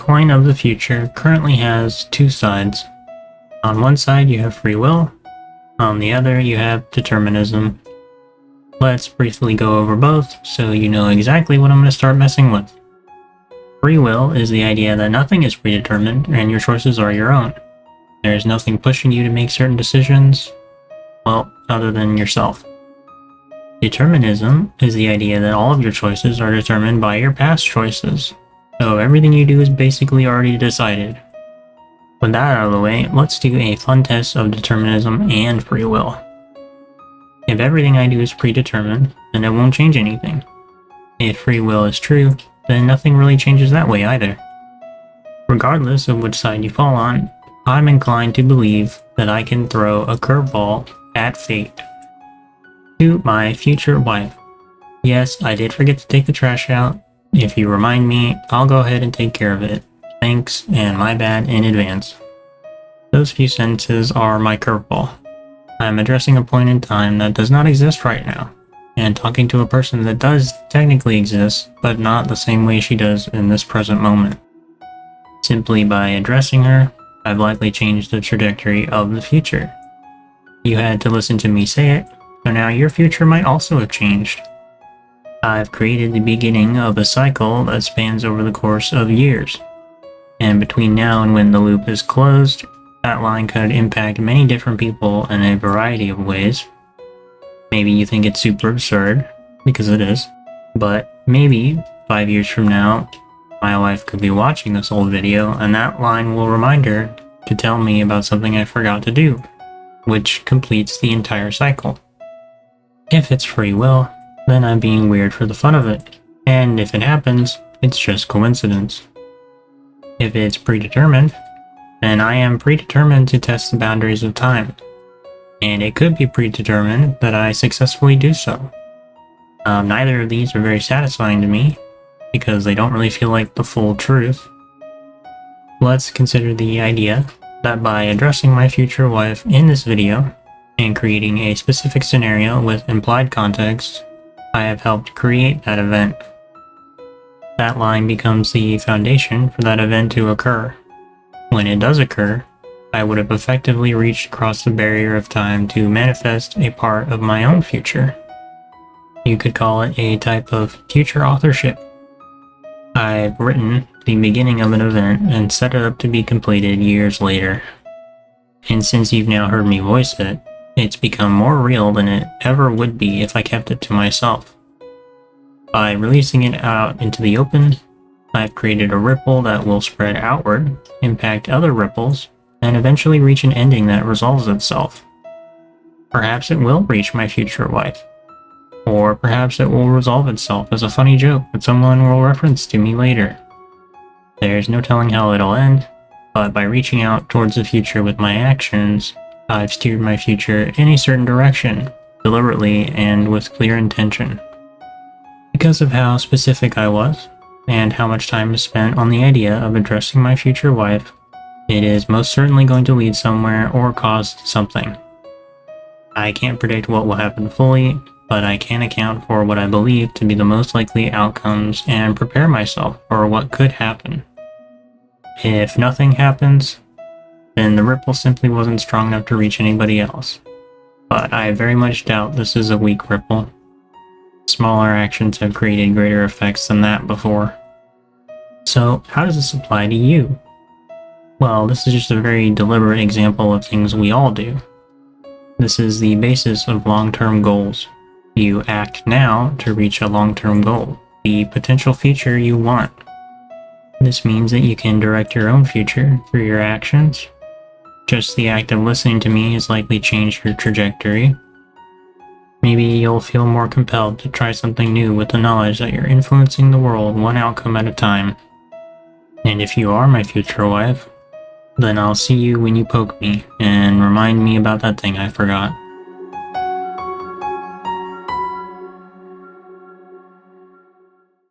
coin of the future currently has two sides. On one side you have free will, on the other you have determinism. Let's briefly go over both so you know exactly what I'm going to start messing with. Free will is the idea that nothing is predetermined and your choices are your own. There is nothing pushing you to make certain decisions, well, other than yourself. Determinism is the idea that all of your choices are determined by your past choices, so everything you do is basically already decided. With that out of the way, let's do a fun test of determinism and free will. If everything I do is predetermined, then it won't change anything. If free will is true, then nothing really changes that way either. Regardless of which side you fall on, I'm inclined to believe that I can throw a curveball at fate. To my future wife. Yes, I did forget to take the trash out. If you remind me, I'll go ahead and take care of it. Thanks, and my bad in advance. Those few sentences are my curveball. I'm addressing a point in time that does not exist right now, and talking to a person that does technically exist, but not the same way she does in this present moment. Simply by addressing her, I've likely changed the trajectory of the future. You had to listen to me say it, so now your future might also have changed. I've created the beginning of a cycle that spans over the course of years, and between now and when the loop is closed, that line could impact many different people in a variety of ways. Maybe you think it's super absurd, because it is, but maybe 5 years from now, my wife could be watching this old video and that line will remind her to tell me about something I forgot to do, which completes the entire cycle. If it's free will, then I'm being weird for the fun of it, and if it happens, it's just coincidence. If it's predetermined, then I am predetermined to test the boundaries of time, and it could be predetermined that I successfully do so. Neither of these are very satisfying to me, because they don't really feel like the full truth. Let's consider the idea that by addressing my future wife in this video, and creating a specific scenario with implied context, I have helped create that event. That line becomes the foundation for that event to occur. When it does occur, I would have effectively reached across the barrier of time to manifest a part of my own future. You could call it a type of future authorship. I've written the beginning of an event and set it up to be completed years later. And since you've now heard me voice it, it's become more real than it ever would be if I kept it to myself. By releasing it out into the open, I've created a ripple that will spread outward, impact other ripples, and eventually reach an ending that resolves itself. Perhaps it will reach my future wife. Or perhaps it will resolve itself as a funny joke that someone will reference to me later. There's no telling how it'll end, but by reaching out towards the future with my actions, I've steered my future in a certain direction, deliberately and with clear intention. Because of how specific I was, and how much time is spent on the idea of addressing my future wife, it is most certainly going to lead somewhere or cause something. I can't predict what will happen fully, but I can account for what I believe to be the most likely outcomes and prepare myself for what could happen. If nothing happens, then the ripple simply wasn't strong enough to reach anybody else. But I very much doubt this is a weak ripple. Smaller actions have created greater effects than that before. So, how does this apply to you? Well, this is just a very deliberate example of things we all do. This is the basis of long-term goals. You act now to reach a long-term goal, the potential future you want. This means that you can direct your own future through your actions. Just the act of listening to me has likely changed your trajectory. Maybe you'll feel more compelled to try something new with the knowledge that you're influencing the world one outcome at a time. And if you are my future wife, then I'll see you when you poke me and remind me about that thing I forgot.